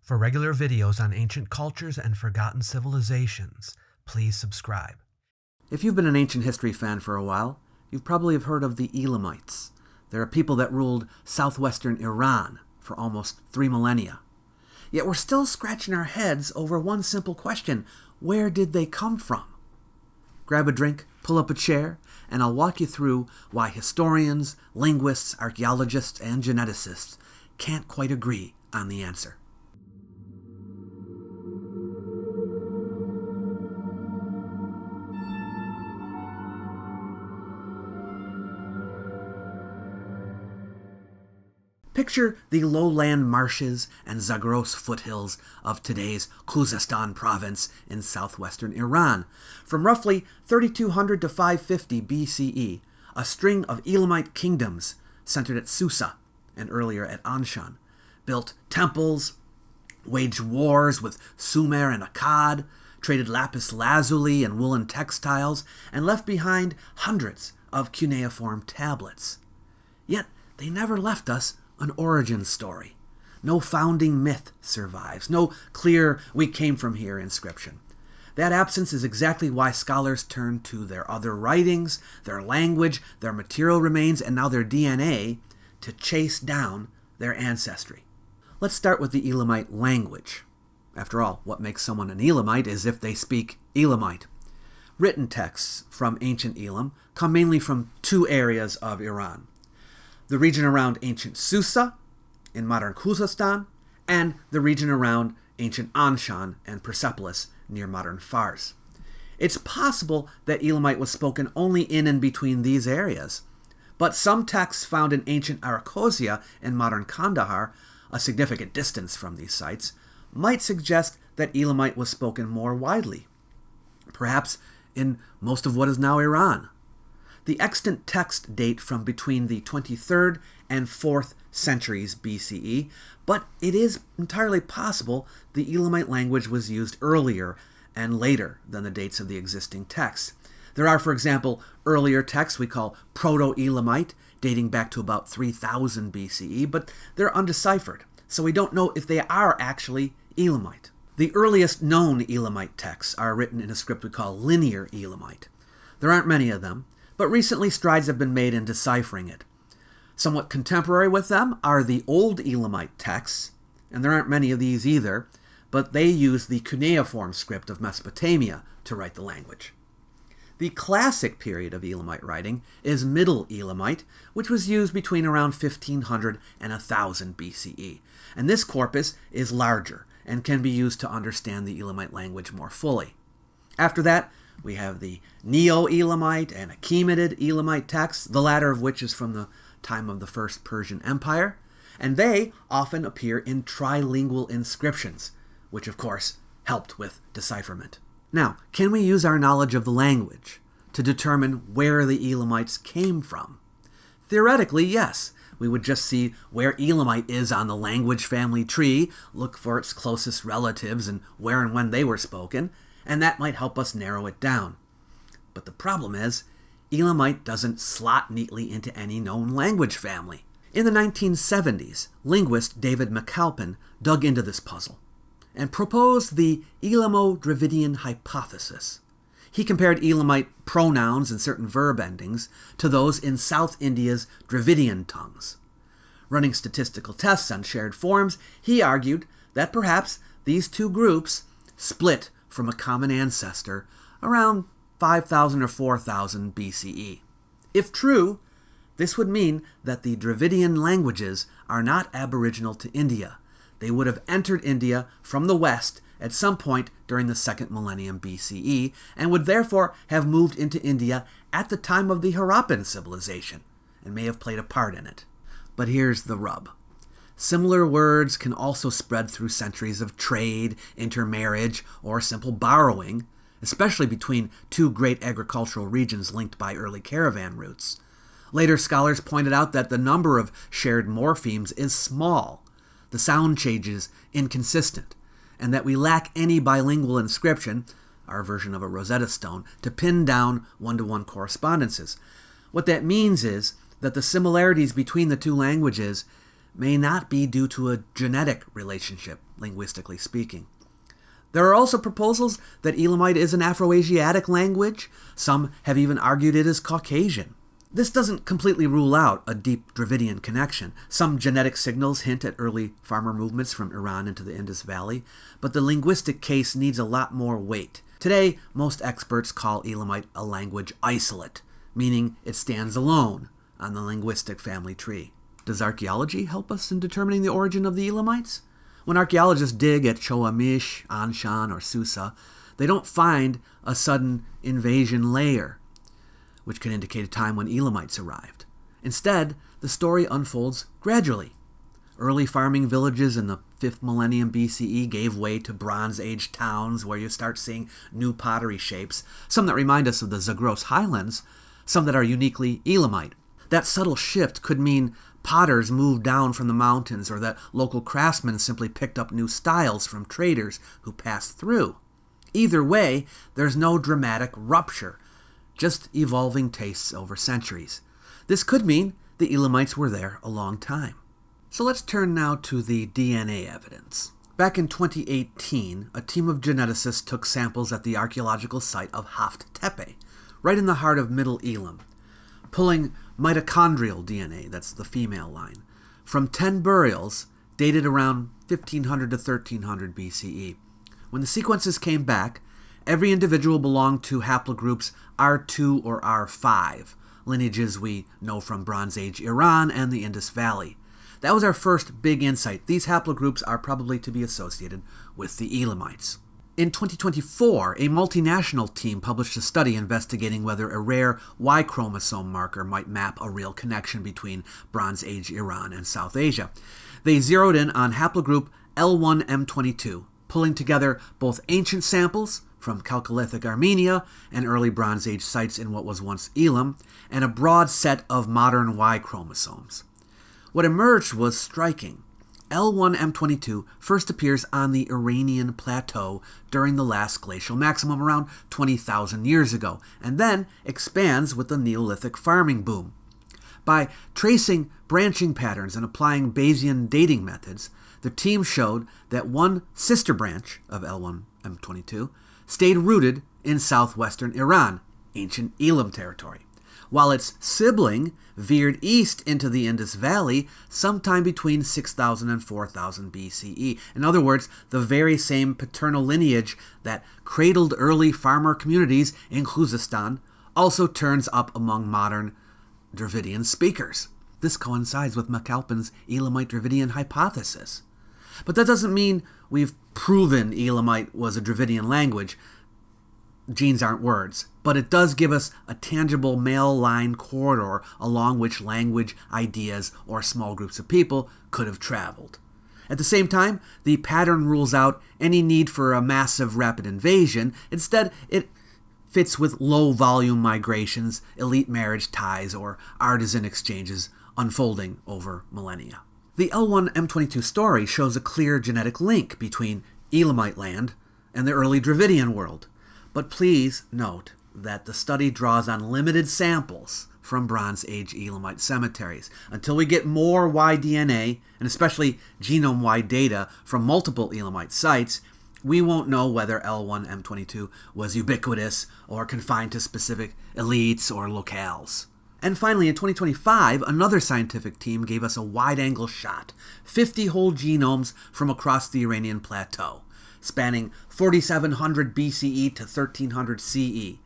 For regular videos on ancient cultures and forgotten civilizations, please subscribe. If you've been an ancient history fan for a while, you probably have heard of the Elamites. They're a people that ruled southwestern Iran for almost 3 millennia. Yet we're still scratching our heads over one simple question: where did they come from? Grab a drink, pull up a chair, and I'll walk you through why historians, linguists, archaeologists, and geneticists can't quite agree on the answer. Picture the lowland marshes and Zagros foothills of today's Khuzestan province in southwestern Iran. From roughly 3200 to 550 BCE, a string of Elamite kingdoms centered at Susa and earlier at Anshan built temples, waged wars with Sumer and Akkad, traded lapis lazuli and woolen textiles, and left behind hundreds of cuneiform tablets. Yet they never left us an origin story. No founding myth survives. No clear "we came from here" inscription. That absence is exactly why scholars turn to their other writings, their language, their material remains, and now their DNA to chase down their ancestry. Let's start with the Elamite language. After all, what makes someone an Elamite is if they speak Elamite. Written texts from ancient Elam come mainly from 2 areas of Iran: the region around ancient Susa in modern Khuzestan, and the region around ancient Anshan and Persepolis near modern Fars. It's possible that Elamite was spoken only in and between these areas, but some texts found in ancient Arachosia in modern Kandahar, a significant distance from these sites, might suggest that Elamite was spoken more widely, perhaps in most of what is now Iran. The extant texts date from between the 23rd and 4th centuries BCE, but it is entirely possible the Elamite language was used earlier and later than the dates of the existing texts. There are, for example, earlier texts we call Proto-Elamite, dating back to about 3000 BCE, but they're undeciphered, so we don't know if they are actually Elamite. The earliest known Elamite texts are written in a script we call Linear Elamite. There aren't many of them, but recently strides have been made in deciphering it. Somewhat contemporary with them are the Old Elamite texts, and there aren't many of these either, but they use the cuneiform script of Mesopotamia to write the language. The classic period of Elamite writing is Middle Elamite, which was used between around 1500 and 1000 BCE, and this corpus is larger and can be used to understand the Elamite language more fully. After that, we have the Neo-Elamite and Achaemenid Elamite texts, the latter of which is from the time of the First Persian Empire, and they often appear in trilingual inscriptions, which of course helped with decipherment. Now, can we use our knowledge of the language to determine where the Elamites came from? Theoretically, yes. We would just see where Elamite is on the language family tree, look for its closest relatives and where and when they were spoken, and that might help us narrow it down. But the problem is, Elamite doesn't slot neatly into any known language family. In the 1970s, linguist David McAlpin dug into this puzzle and proposed the Elamo-Dravidian hypothesis. He compared Elamite pronouns and certain verb endings to those in South India's Dravidian tongues. Running statistical tests on shared forms, he argued that perhaps these 2 groups split from a common ancestor around 5000 or 4000 BCE. If true, this would mean that the Dravidian languages are not aboriginal to India. They would have entered India from the west at some point during the 2nd millennium BCE, and would therefore have moved into India at the time of the Harappan civilization, and may have played a part in it. But here's the rub. Similar words can also spread through centuries of trade, intermarriage, or simple borrowing, especially between 2 great agricultural regions linked by early caravan routes. Later scholars pointed out that the number of shared morphemes is small, the sound changes inconsistent, and that we lack any bilingual inscription, our version of a Rosetta Stone, to pin down one-to-one correspondences. What that means is that the similarities between the 2 languages may not be due to a genetic relationship, linguistically speaking. There are also proposals that Elamite is an Afroasiatic language. Some have even argued it is Caucasian. This doesn't completely rule out a deep Dravidian connection. Some genetic signals hint at early farmer movements from Iran into the Indus Valley, but the linguistic case needs a lot more weight. Today, most experts call Elamite a language isolate, meaning it stands alone on the linguistic family tree. Does archaeology help us in determining the origin of the Elamites? When archaeologists dig at Choamish, Anshan, or Susa, they don't find a sudden invasion layer, which can indicate a time when Elamites arrived. Instead, the story unfolds gradually. Early farming villages in the 5th millennium BCE gave way to Bronze Age towns where you start seeing new pottery shapes, some that remind us of the Zagros Highlands, some that are uniquely Elamite. That subtle shift could mean potters moved down from the mountains, or that local craftsmen simply picked up new styles from traders who passed through. Either way, there's no dramatic rupture, just evolving tastes over centuries. This could mean the Elamites were there a long time. So let's turn now to the DNA evidence. Back in 2018, a team of geneticists took samples at the archaeological site of Haft Tepe, right in the heart of Middle Elam, pulling mitochondrial DNA, that's the female line, from 10 burials dated around 1500 to 1300 BCE. When the sequences came back, every individual belonged to haplogroups R2 or R5, lineages we know from Bronze Age Iran and the Indus Valley. That was our first big insight. These haplogroups are probably to be associated with the Elamites. In 2024, a multinational team published a study investigating whether a rare Y chromosome marker might map a real connection between Bronze Age Iran and South Asia. They zeroed in on haplogroup L1M22, pulling together both ancient samples from Chalcolithic Armenia and early Bronze Age sites in what was once Elam, and a broad set of modern Y chromosomes. What emerged was striking. L1M22 first appears on the Iranian plateau during the last glacial maximum around 20,000 years ago, and then expands with the Neolithic farming boom. By tracing branching patterns and applying Bayesian dating methods, the team showed that one sister branch of L1M22 stayed rooted in southwestern Iran, ancient Elam territory, while its sibling veered east into the Indus Valley sometime between 6000 and 4000 BCE. In other words, the very same paternal lineage that cradled early farmer communities in Khuzestan also turns up among modern Dravidian speakers. This coincides with McAlpin's Elamite-Dravidian hypothesis. But that doesn't mean we've proven Elamite was a Dravidian language. Genes aren't words, but it does give us a tangible male line corridor along which language, ideas, or small groups of people could have traveled. At the same time, the pattern rules out any need for a massive rapid invasion. Instead, it fits with low-volume migrations, elite marriage ties, or artisan exchanges unfolding over millennia. The L1M22 story shows a clear genetic link between Elamite land and the early Dravidian world. But please note that the study draws on limited samples from Bronze Age Elamite cemeteries. Until we get more Y-DNA, and especially genome-wide data from multiple Elamite sites, we won't know whether L1M22 was ubiquitous or confined to specific elites or locales. And finally, in 2025, another scientific team gave us a wide-angle shot, 50 whole genomes from across the Iranian plateau, spanning 4700 BCE to 1300 CE.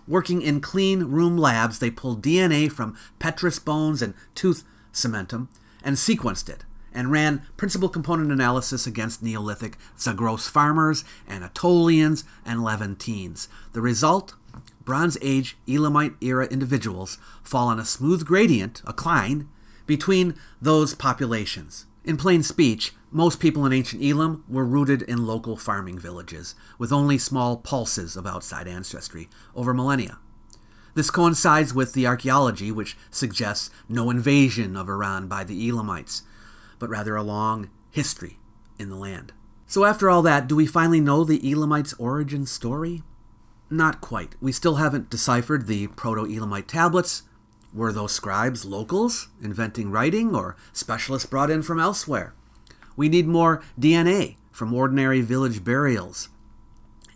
Working in clean room labs, they pulled DNA from petrous bones and tooth cementum and sequenced it, and ran principal component analysis against Neolithic Zagros farmers, Anatolians, and Levantines. The result? Bronze Age Elamite-era individuals fall on a smooth gradient, a cline, between those populations. In plain speech, most people in ancient Elam were rooted in local farming villages, with only small pulses of outside ancestry over millennia. This coincides with the archaeology, which suggests no invasion of Iran by the Elamites, but rather a long history in the land. So after all that, do we finally know the Elamites' origin story? Not quite. We still haven't deciphered the Proto-Elamite tablets. Were those scribes locals, inventing writing, or specialists brought in from elsewhere? We need more DNA from ordinary village burials.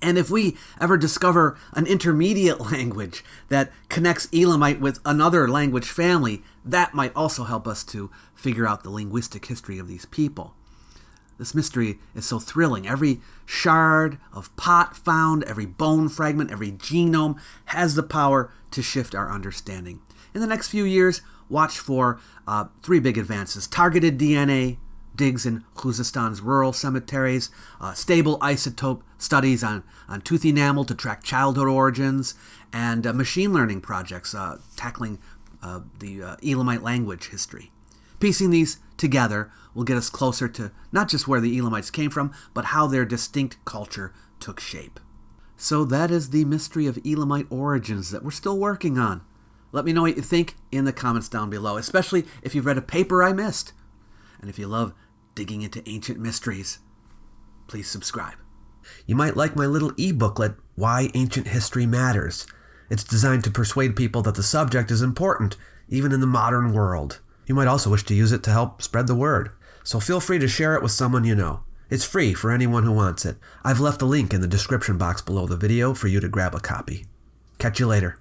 And if we ever discover an intermediate language that connects Elamite with another language family, that might also help us to figure out the linguistic history of these people. This mystery is so thrilling. Every shard of pot found, every bone fragment, every genome has the power to shift our understanding. In the next few years, watch for 3 big advances: targeted DNA, digs in Khuzestan's rural cemeteries, stable isotope studies on tooth enamel to track childhood origins, and machine learning projects tackling the Elamite language history. Piecing these together will get us closer to not just where the Elamites came from, but how their distinct culture took shape. So that is the mystery of Elamite origins that we're still working on. Let me know what you think in the comments down below, especially if you've read a paper I missed. And if you love digging into ancient mysteries, please subscribe. You might like my little e-booklet, Why Ancient History Matters. It's designed to persuade people that the subject is important, even in the modern world. You might also wish to use it to help spread the word, so feel free to share it with someone you know. It's free for anyone who wants it. I've left a link in the description box below the video for you to grab a copy. Catch you later.